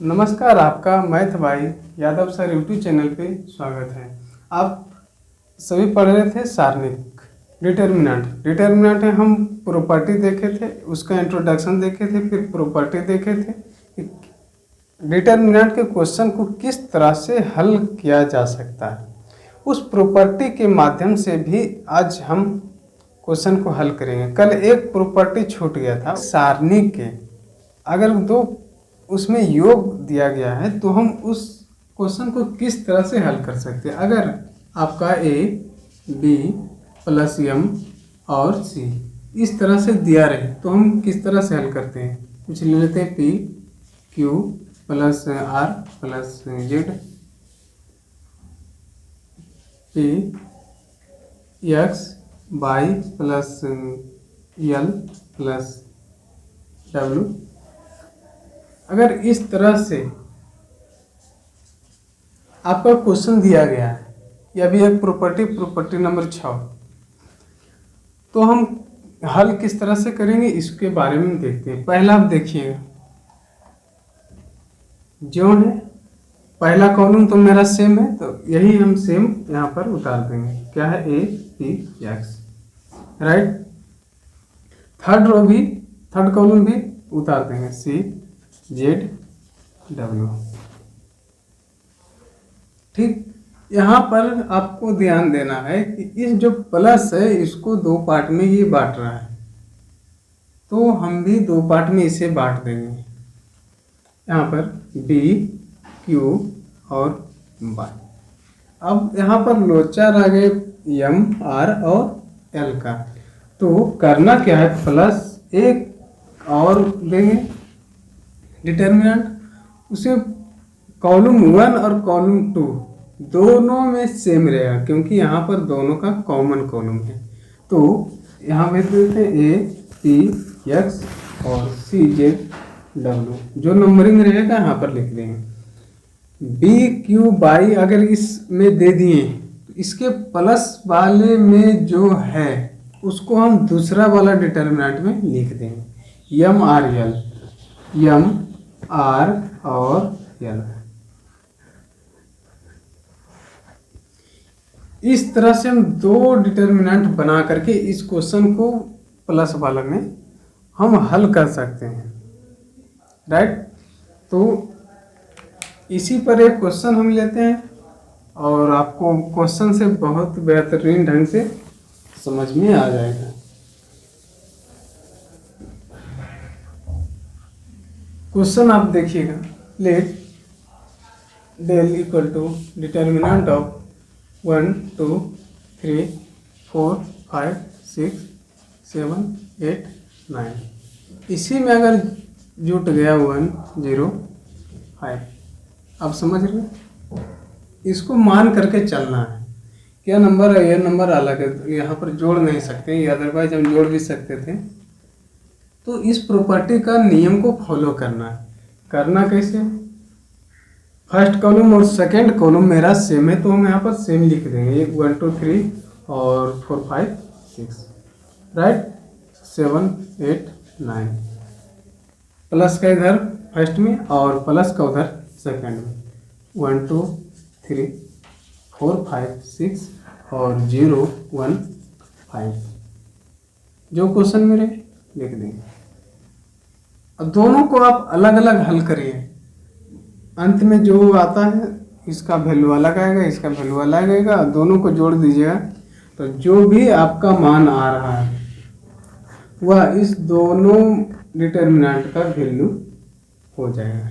नमस्कार, आपका मैथ भाई यादव सर यूट्यूब चैनल पे स्वागत है। आप सभी पढ़ रहे थे सारणिक डिटर्मिनेंट है। हम प्रॉपर्टी देखे थे, उसका इंट्रोडक्शन देखे थे, फिर प्रॉपर्टी देखे थे। डिटर्मिनेंट के क्वेश्चन को किस तरह से हल किया जा सकता है, उस प्रॉपर्टी के माध्यम से भी आज हम क्वेश्चन को हल करेंगे। कल एक प्रॉपर्टी छूट गया था सारणी के, अगर दो उसमें योग दिया गया है तो हम उस क्वेश्चन को किस तरह से हल कर सकते हैं। अगर आपका ए बी प्लस एम और सी इस तरह से दिया रहे तो हम किस तरह से हल करते हैं। कुछ ले लेते हैं P Q plus R plus Z, P X Y plus L plus W. अगर इस तरह से आपका क्वेश्चन दिया गया है, यह भी एक प्रॉपर्टी नंबर 6, तो हम हल किस तरह से करेंगे इसके बारे में देखते हैं। पहला आप देखिएगा, जो है पहला कॉलम तो मेरा सेम है, तो यही हम सेम यहाँ पर उतार देंगे। क्या है, A P x, right. Third column भी उतार देंगे, सी जेड डब्ल्यू। ठीक, यहाँ पर आपको ध्यान देना है कि इस जो प्लस है इसको दो पार्ट में ये बांट रहा है, तो हम भी दो पार्ट में इसे बांट देंगे। यहाँ पर बी क्यू और वाई। अब यहाँ पर लोचार आ गए एम आर और एल का, तो करना क्या है, प्लस एक और देंगे डिटर्मिनेंट, उसे कॉलम 1 और कॉलम 2 दोनों में सेम रहेगा, क्योंकि यहाँ पर दोनों का कॉमन कॉलम है। तो यहाँ पे देते हैं ए पी एक्स और सी जेड डब्ल्यू, जो नंबरिंग रहेगा यहाँ पर लिख देंगे। बी क्यू वाई अगर इसमें दे दिए तो इसके प्लस वाले में जो है उसको हम दूसरा वाला डिटर्मिनेंट में लिख देंगे, एम आर और एल। इस तरह से हम दो डिटर्मिनेंट बना करके इस क्वेश्चन को प्लस वाला में हम हल कर सकते हैं, राइट। तो इसी पर एक क्वेश्चन हम लेते हैं और आपको क्वेश्चन से बहुत बेहतरीन ढंग से समझ में आ जाएगा। क्वेश्चन आप देखिएगा, let del equal to determinant of 1 2 3 4 5 6 7 8 9, इसी में अगर जुट गया 1 0 5, आप समझ रहे, इसको मान करके चलना है। क्या नंबर है, यह नंबर अलग है, तो यहाँ पर जोड़ नहीं सकते, अदरवाइज हम जोड़ भी सकते थे। तो इस प्रॉपर्टी का नियम को फॉलो करना है। करना कैसे, फर्स्ट कॉलम और सेकंड कॉलम मेरा सेम है, तो हम यहाँ पर सेम लिख देंगे, 1 2 3 और 4 5 6, राइट, 7 8 9। प्लस का इधर फर्स्ट में और प्लस का उधर सेकंड में, 1 2 3 4 5 6 और 0 1 5, जो क्वेश्चन मेरे लिख देंगे। अब दोनों को आप अलग अलग हल करिए, अंत में जो आता है इसका वैल्यू अलग आएगा, इसका वैल्यू अलग आएगा, दोनों को जोड़ दीजिएगा तो जो भी आपका मान आ रहा है वह इस दोनों डिटर्मिनेंट का वैल्यू हो जाएगा,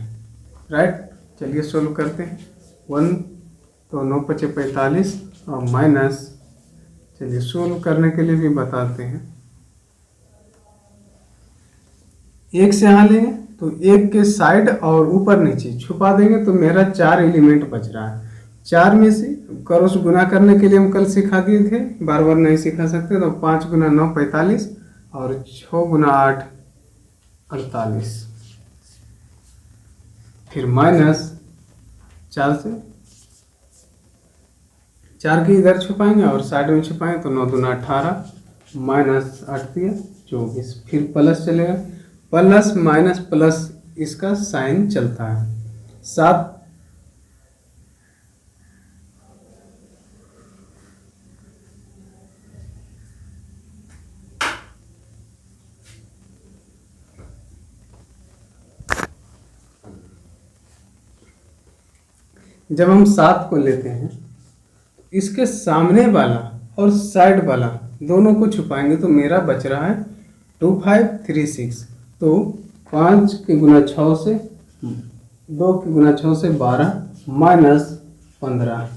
राइट। चलिए सोल्व करते हैं। 1 तो 9 5 45 और माइनस, चलिए सोल्व करने के लिए भी बताते हैं। एक से यहाँ लेंगे तो एक के साइड और ऊपर नीचे छुपा देंगे, तो मेरा 4 एलिमेंट बच रहा है। 4 में से क्रॉस गुना करने के लिए हम कल सिखा दिए थे, बार बार नहीं सिखा सकते, तो 5 गुना 9 45 और 6 गुना 8 48, फिर माइनस 4 से 4 के इधर छुपाएंगे और साइड में छुपाएंगे, तो 9 दूना 18 माइनस 8 दिया 24, फिर प्लस चलेगा, प्लस माइनस प्लस इसका साइन चलता है, 7 जब हम 7 को लेते हैं इसके सामने वाला और साइड वाला दोनों को छुपाएंगे तो मेरा बच रहा है 2536। तो 5 के गुना 6 से 2 के गुना 6 से 12 माइनस 15।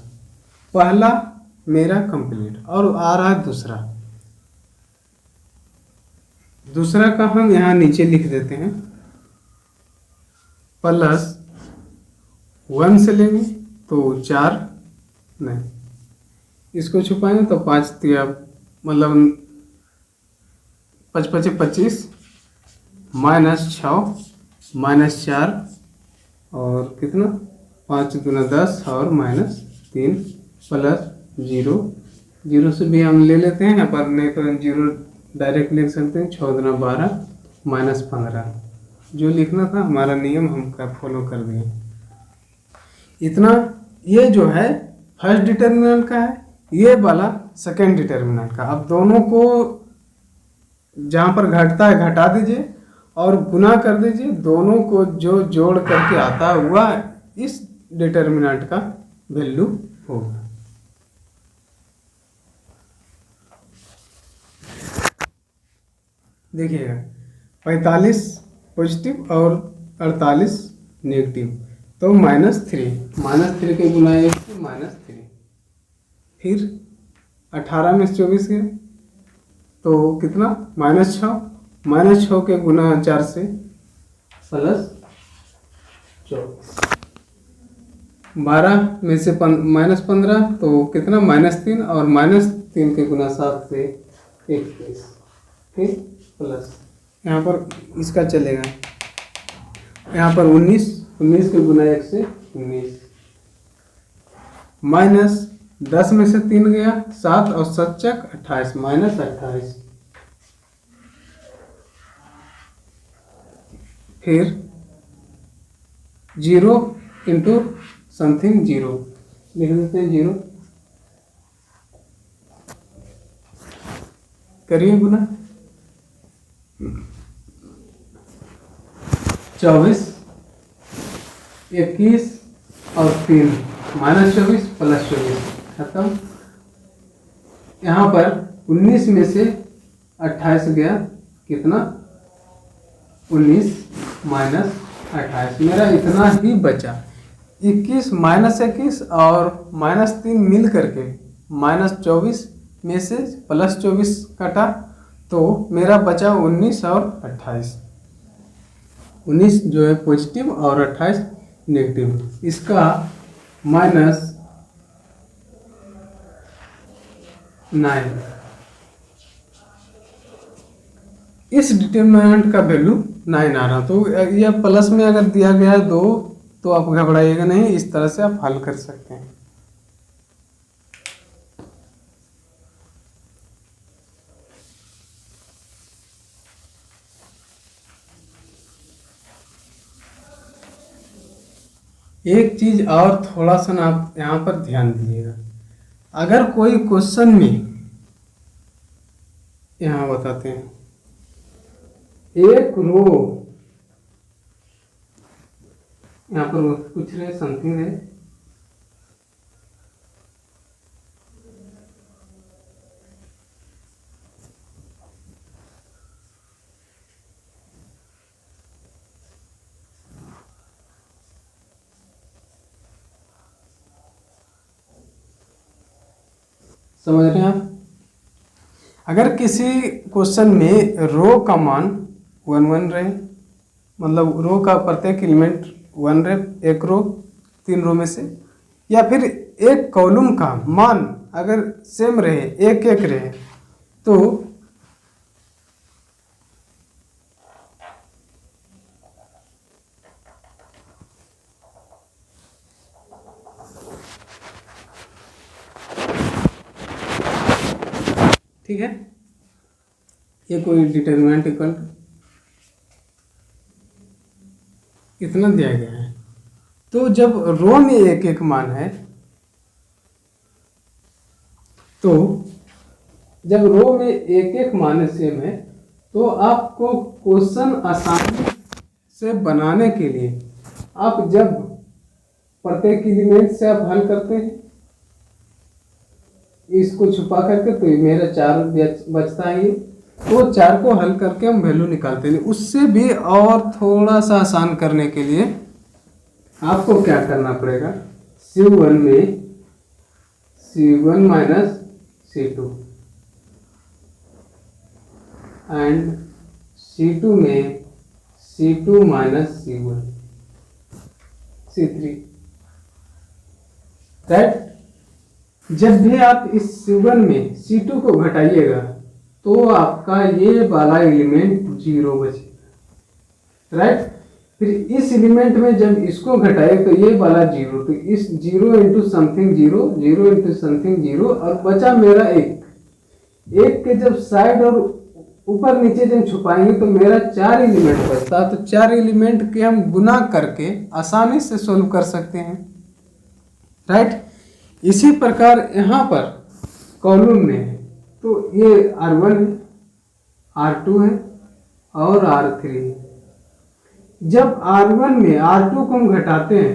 पहला मेरा कंप्लीट और आ रहा है दूसरा का हम यहाँ नीचे लिख देते हैं प्लस 1 से लेंगे तो 4 नहीं, इसको छुपाएंगे तो 5 तिया मतलब 5 5 25 माइनस 6 माइनस 4 और कितना 5 दूना 10 और माइनस 3 प्लस 0 से भी हम ले लेते हैं यहाँ पर, नहीं तो 0 डायरेक्ट लिख सकते हैं। 6 दूना 12 माइनस 15, जो लिखना था हमारा नियम हम फॉलो कर दिए। इतना ये जो है फर्स्ट डिटर्मिनेंट का है, ये वाला सेकेंड डिटर्मिनेंट का। अब दोनों को जहाँ पर घटता है घटा दीजिए और गुना कर दीजिए, दोनों को जो जोड़ करके आता है वह इस डिटर्मिनेंट का वैल्यू होगा। देखिएगा 45 पॉजिटिव और 48 नेगेटिव, तो -3 के गुना 1 से -3। फिर 18 में 24 गए तो कितना -6 के गुना 4 से +24। 12 में से -15 तो कितना -3 और -3 के गुना 7 से 21। फिर प्लस यहाँ पर इसका चलेगा, यहाँ पर 19 के गुना 1 से 19 माइनस 10 में से 3 गया 7 और 7 28 -28। फिर 0 इंटू समथिंग 0 लिख देते हैं 0, करिए गुना 24 21 और 3 -24 +24 खत्म। यहाँ पर 19 में से 28 गया कितना 19 माइनस 28, मेरा इतना ही बचा। 21 -21 और -3 मिल करके -24 में से +24 काटा तो मेरा बचा 19 और 28। 19 जो है पॉजिटिव और 28 नेगेटिव। इसका -9, इस डिटरमिनेंट का वैल्यू 9 आ रहा। तो यह प्लस में अगर दिया गया है 2 तो आप घबराइएगा नहीं, इस तरह से आप हल कर सकते हैं। एक चीज और थोड़ा सा ना आप यहाँ पर ध्यान दीजिएगा, अगर कोई क्वेश्चन में यहाँ बताते हैं एक रो, यहाँ पर पूछ रहे समथिंग है, समझ रहे हैं आप। अगर किसी क्वेश्चन में रो का मान 1 रहे, मतलब रो का प्रत्येक एलिमेंट 1 रहे, एक रो 3 रो में से, या फिर एक कॉलम का मान अगर सेम रहे 1 रहे, तो ठीक है, ये कोई डिटरमिनेंट इक्वल इतना दिया गया है। तो जब रो में एक एक मान है, तो जब रो में एक एक मान सेम है, तो आपको क्वेश्चन आसानी से बनाने के लिए आप जब प्रत्येक एलिमेंट से आप हल करते हैं, इसको छुपा करके, तो मेरा 4 बचता है ये, तो 4 को हल करके हम वैल्यू निकालते हैं। उससे भी और थोड़ा सा आसान करने के लिए आपको क्या करना पड़ेगा, C1 में C1 minus C2 and C2 में C2 minus C1 C3, right. जब भी आप इस C1 में C2 को घटाइएगा तो आपका ये वाला एलिमेंट 0 बचेगा, राइट। फिर इस एलिमेंट में जब इसको घटाए तो ये वाला 0, तो इस 0 इंटू समथिंग 0, 0 इंटू समथिंग 0, और बचा मेरा 1 के जब साइड और ऊपर नीचे जब छुपाएंगे तो मेरा 4 एलिमेंट बचता। तो 4 एलिमेंट के हम गुना करके आसानी से सोल्व कर सकते हैं, राइट। इसी प्रकार यहाँ पर कॉलम में है, तो ये R1 है, R2 है और R3 है। जब R1 में R2 को हम घटाते हैं,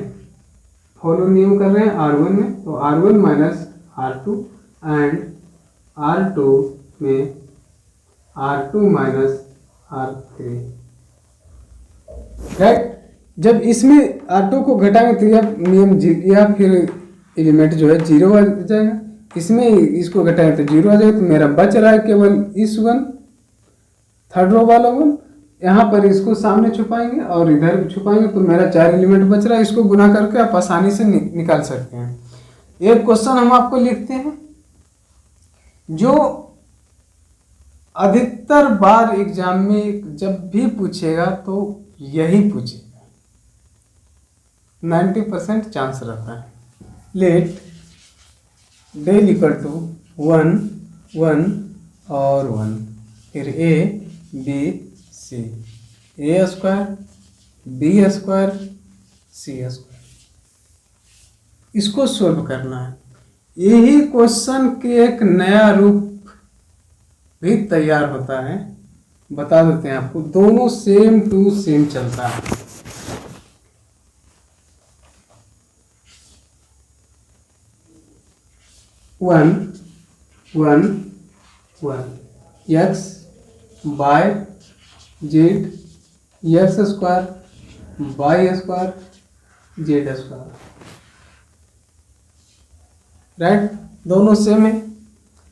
फॉलो नियम कर रहे हैं R1 में, तो R1 minus R2 and R2 में R2 माइनस R3, राइट। जब इसमें R2 को घटाएंगे तो यह नियम या फिर एलिमेंट जो है 0 आ जाएगा, इसमें इसको घटाएंगे तो 0 आ जाएगा। तो मेरा बच रहा है केवल इस 1, थर्ड रो वाला 1, यहाँ पर इसको सामने छुपाएंगे और इधर छुपाएंगे, तो मेरा 4 एलिमेंट बच रहा है। इसको गुना करके आप आसानी से निकाल सकते हैं। एक क्वेश्चन हम आपको लिखते हैं जो अधिकतर बार एग्जाम में जब भी पूछेगा तो यही पूछेगा, 90% चांस रहता है। लेट डेल इक्वल टू 1 1 और 1, फिर A B C, A square B square C square, इसको सोल्व करना है। यही क्वेश्चन के एक नया रूप भी तैयार होता है, बता देते हैं आपको। दोनों सेम टू सेम चलता है। One one one X Y Z X square Y square Z square, right. दोनों सेम है।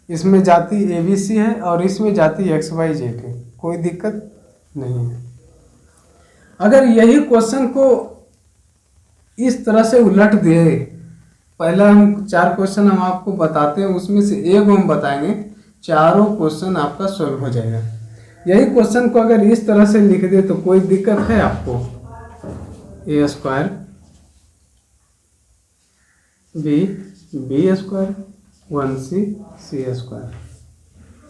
इसमें जाति ABC है और इसमें जाति XYZ है, कोई दिक्कत नहीं है। अगर यही क्वेश्चन को इस तरह से उलट दे, पहला हम 4 क्वेश्चन हम आपको बताते हैं, उसमें से एक हम बताएंगे, चारों क्वेश्चन आपका सॉल्व हो जाएगा। यही क्वेश्चन को अगर इस तरह से लिख दे तो कोई दिक्कत है आपको, A square B square 1C C square,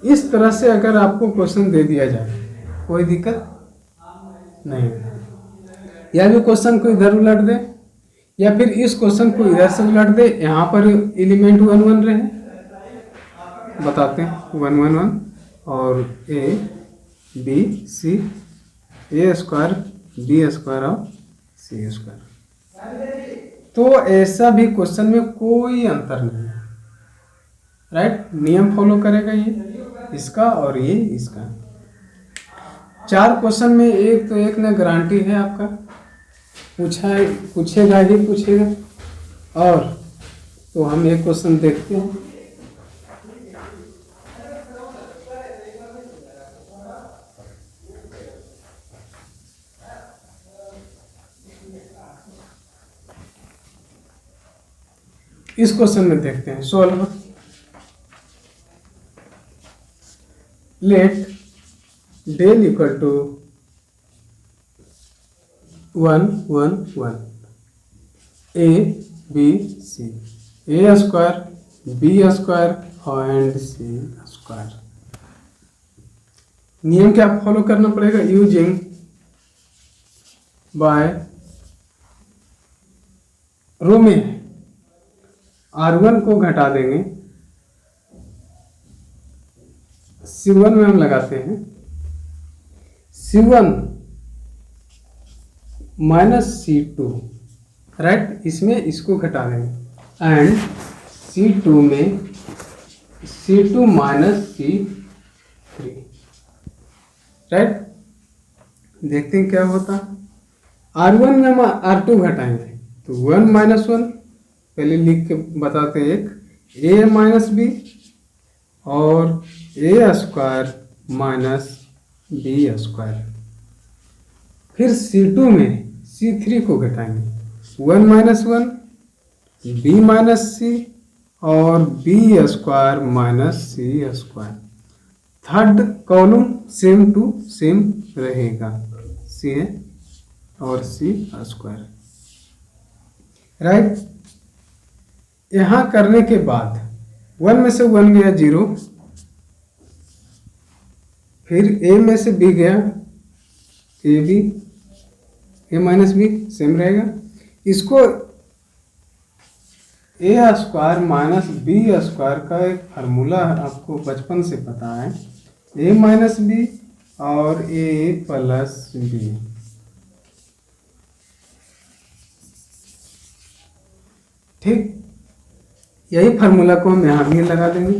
इस तरह से अगर आपको क्वेश्चन दे दिया जाए कोई दिक्कत नहीं है। या भी क्वेश्चन को इधर उलट दे या फिर इस क्वेश्चन को इधर से उलट दे, यहाँ पर एलिमेंट 1 1 रहे, बताते हैं 1 1 1 और A B C, A square B square और C स्क्वायर। तो ऐसा भी क्वेश्चन में कोई अंतर नहीं है, राइट। नियम फॉलो करेगा ये इसका और ये इसका। 4 क्वेश्चन में एक तो एक ने गारंटी है आपका, पूछेगा ही पूछेगा। और तो हम एक क्वेश्चन देखते हैं। इस क्वेश्चन में देखते हैं solve. Let del equal to 1 1 1 A B C, A square B square and C square. नियम क्या फॉलो करना पड़ेगा, यूजिंग बाय रो में है, R1 को घटा देंगे, C1 में हम लगाते हैं C1 माइनस C2, राइट, इसमें इसको घटा देंगे एंड C2 में C2 माइनस C3, राइट। देखते हैं क्या होता है। R1 में हम R2 घटाएंगे तो 1 माइनस 1, पहले लिख के बताते हैं, एक A माइनस B और A square minus B square. फिर C2 में C3 को घटाएंगे, 1 माइनस 1 B माइनस C और B square minus C square. Third column same to same रहेगा, C और C स्क्वायर, राइट। यहाँ करने के बाद 1 में से 1 गया 0, फिर A में से B गया A माइनस B सेम रहेगा। इसको A square minus B square का एक फार्मूला आपको बचपन से पता है, A माइनस B और A प्लस B। ठीक, यही फार्मूला को हम यहाँ भी लगा देंगे,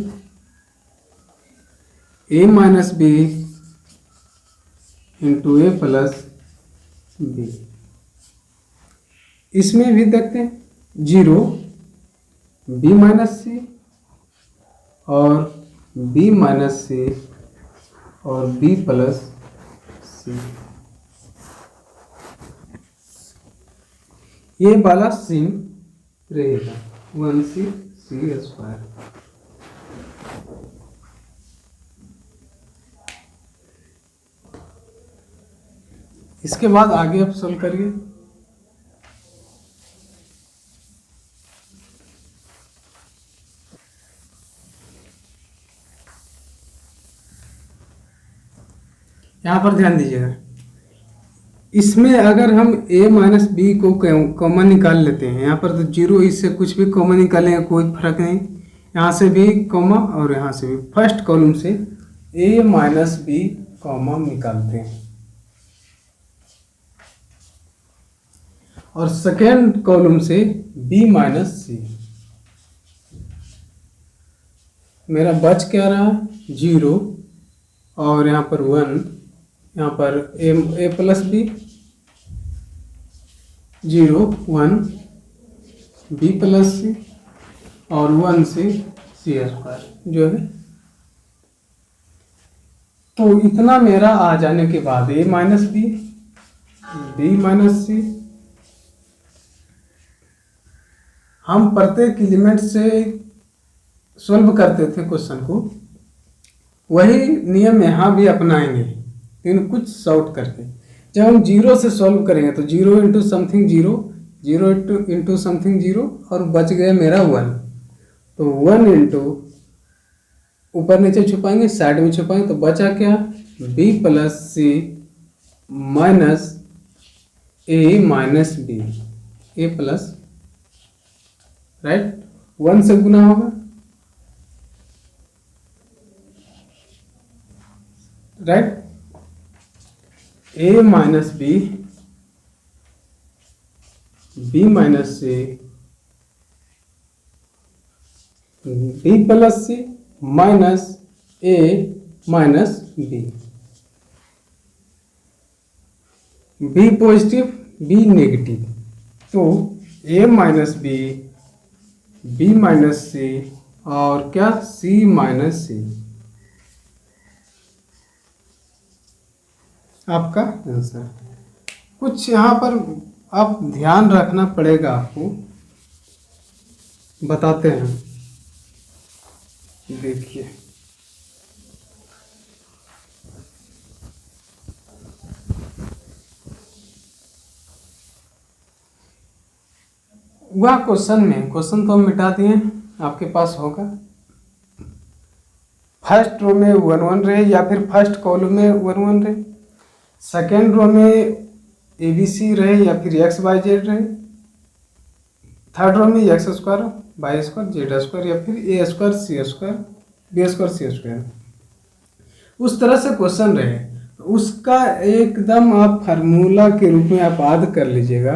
A minus B into A plus B। इसमें भी देखते हैं 0 B माइनस C और B माइनस C और B प्लस C, ये वाला सेम रहेगा 1C C स्क्वायर। इसके बाद आगे आप सोल्व करिए। यहाँ पर ध्यान दीजिएगा, इसमें अगर हम A माइनस बी को कॉमन निकाल लेते हैं, यहाँ पर तो 0, इससे कुछ भी कॉमन निकालेंगे कोई फर्क नहीं, यहाँ से भी कॉमा और यहाँ से भी। फर्स्ट कॉलम से A माइनस बी कॉमन निकालते हैं और सेकेंड कॉलम से B माइनस सी। मेरा बच क्या रहा, 0 और यहाँ पर 1, यहाँ पर A plus B, 0 1 B plus C और 1 से C स्क्वायर जो है। तो इतना मेरा आ जाने के बाद A minus B, B minus C, हम प्रत्येक एलिमेंट से सॉल्व करते थे क्वेश्चन को, वही नियम यहाँ भी अपनाएंगे, लेकिन कुछ शॉर्ट करके। जब हम 0 से सॉल्व करेंगे तो 0 इंटू समथिंग 0, 0 इंटू समथिंग 0 और बच गया मेरा 1, तो 1 इंटू ऊपर नीचे छुपाएंगे, साइड में छुपाएंगे, तो बचा क्या, B plus C minus A minus B, A plus, right, 1 से गुना होगा, right, A minus B, B minus C, B plus C minus A minus B, B positive B negative, तो A minus B, B minus C और क्या C minus C आपका answer. कुछ यहाँ पर आप ध्यान रखना पड़ेगा, आपको बताते हैं, देखिए वह क्वेश्चन में, क्वेश्चन तो हम मिटा दिए, आपके पास होगा फर्स्ट रो में 1 1 रहे या फिर फर्स्ट कॉलम में 1 1 रहे, सेकेंड रो में ABC रहे या फिर XYZ रहे, थर्ड रो में X square Y square Z square या फिर A square C square B square C square, उस तरह से क्वेश्चन रहे उसका एकदम आप फार्मूला के रूप में आप याद कर लीजिएगा,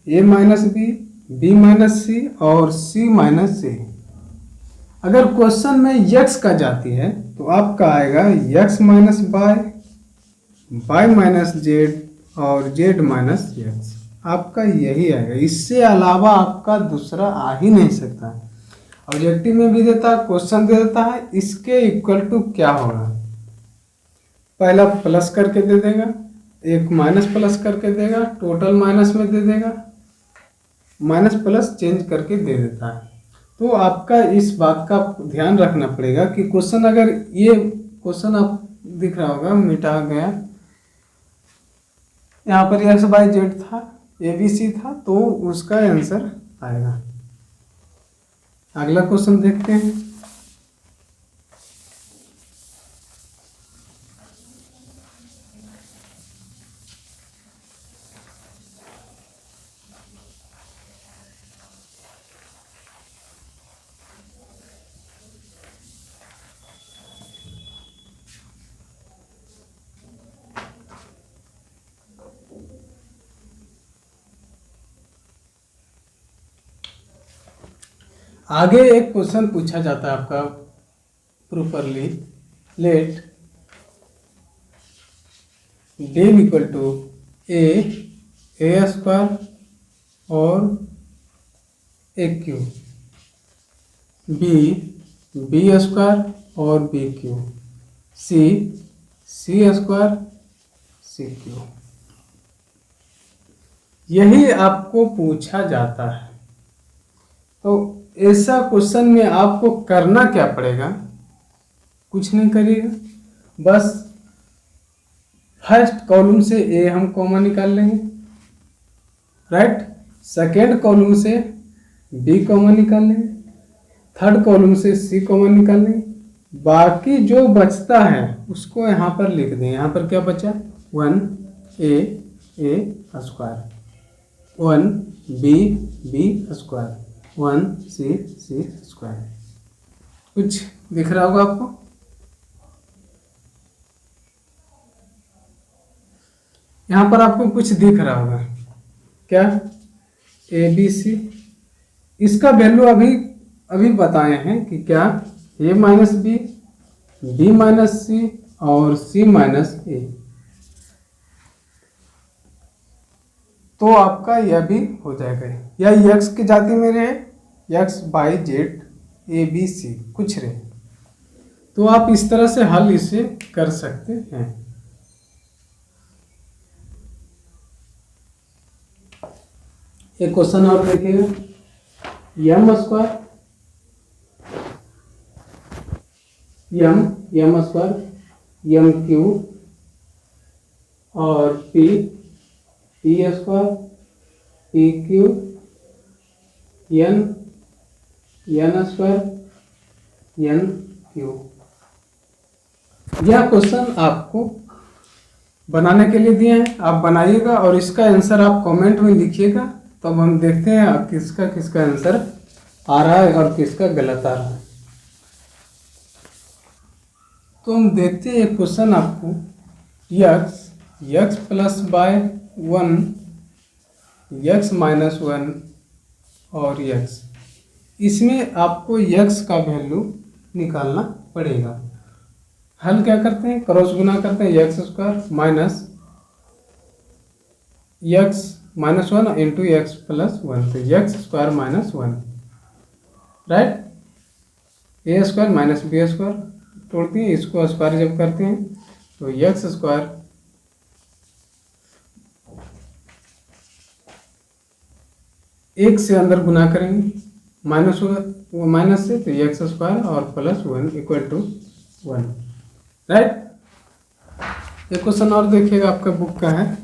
ए माइनस बी, बी माइनस सी और सी माइनस सी। अगर क्वेश्चन में यक्स का जाती है तो आपका आएगा X minus Y, Y minus Z और जेड माइनस यक्स, आपका यही आएगा। इससे अलावा आपका दूसरा आ ही नहीं सकता। ऑब्जेक्टिव में भी देता है, क्वेश्चन दे देता है, इसके इक्वल टू क्या होगा, पहला प्लस करके दे देगा, एक माइनस प्लस करके देगा, टोटल माइनस में दे देगा, माइनस प्लस चेंज करके दे देता है। तो आपका इस बात का ध्यान रखना पड़ेगा कि क्वेश्चन अगर ये क्वेश्चन आप दिख रहा होगा मिटा गया, यहाँ पर एक्स वाई जेड था, ए बी सी था, तो उसका आंसर आएगा। अगला क्वेश्चन देखते हैं। आगे एक क्वेश्चन पूछा जाता है आपका properly, let del equal to A square और ए क्यू, बी स्क्वायर और B cube, C square C cube, यही आपको पूछा जाता है। तो ऐसा क्वेश्चन में आपको करना क्या पड़ेगा, कुछ नहीं करिएगा, बस फर्स्ट कॉलम से ए हम कॉमन निकाल लेंगे, राइट, सेकेंड कॉलम से बी कॉमन निकाल लेंगे, थर्ड कॉलम से सी कॉमन निकाल लेंगे, बाकी जो बचता है उसको यहाँ पर लिख दें। यहाँ पर क्या बचा, 1 ए स्क्वायर, 1 बी स्क्वायर, 1 सी स्क्वायर। कुछ दिख रहा होगा आपको, यहाँ पर आपको कुछ दिख रहा होगा क्या, ए बी सी, इसका वैल्यू अभी बताए हैं कि क्या, ए माइनस बी माइनस सी और सी माइनस ए। तो आपका यह भी हो जाएगा, या यक्स की जाति में रहे, X Y Z A B C कुछ रहे, तो आप इस तरह से हल इसे कर सकते हैं। एक क्वेश्चन और देखिएगा, M square M square M Q और P square P Q N square N Q. यह क्वेश्चन आपको बनाने के लिए दिए हैं, आप बनाइएगा और इसका आंसर आप कमेंट में लिखिएगा, तब हम देखते हैं किसका किसका आंसर आ रहा है और किसका गलत आ रहा है। तो हम देखते हैं एक क्वेश्चन आपको, x plus by 1 x minus 1 और यक्स, इसमें आपको यक्स का वैल्यू निकालना पड़ेगा। हल क्या करते हैं, क्रॉस गुना करते हैं, x square minus x minus 1 into x plus 1, तो यक्स स्क्वायर माइनस 1, राइट, ए स्क्वायर माइनस बी स्क्वायर, तोड़ते हैं इसको, स्क्वायर जब करते हैं तो यक्स स्क्वायर एक से अंदर गुना करेंगे, माइनस होगा वो माइनस से, तो एक्स स्क्वायर और प्लस 1 इक्वल टू 1, राइट। एक क्वेश्चन और देखिएगा, आपका बुक का है,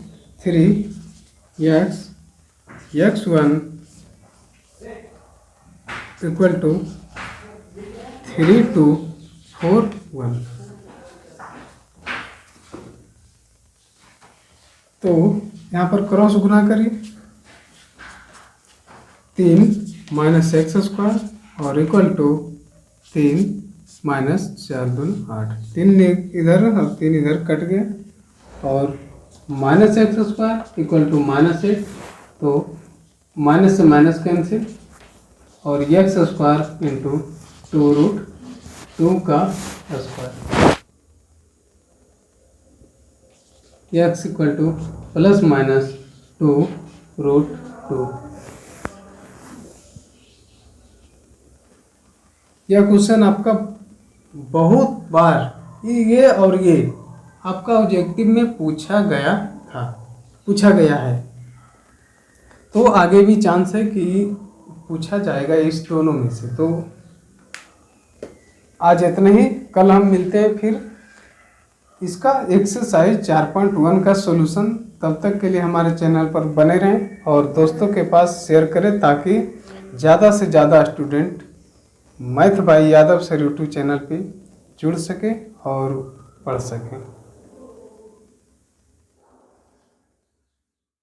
3x1 इक्वल टू 3241। तो यहाँ पर क्रॉस गुना करिए, 3 माइनस एक्स स्क्वायर और इक्वल टू 3 माइनस 4 दूनी 8। 3 इधर और 3 इधर कट गया और minus X square equal to minus 8, तो माइनस से माइनस कैंसिल और एक्स स्क्वायर इंटू 2√2 का square, X equal to plus minus 2√2। यह क्वेश्चन आपका बहुत बार ये और ये आपका ऑब्जेक्टिव में पूछा गया है, तो आगे भी चांस है कि पूछा जाएगा इस दोनों में से। तो आज इतना ही, कल हम मिलते हैं फिर इसका एक्सरसाइज 4.1 का सॉल्यूशन। तब तक के लिए हमारे चैनल पर बने रहें और दोस्तों के पास शेयर करें ताकि ज़्यादा से ज़्यादा student math bye Yadav sir YouTube channel पे जुड़ सके और पढ़ सकें।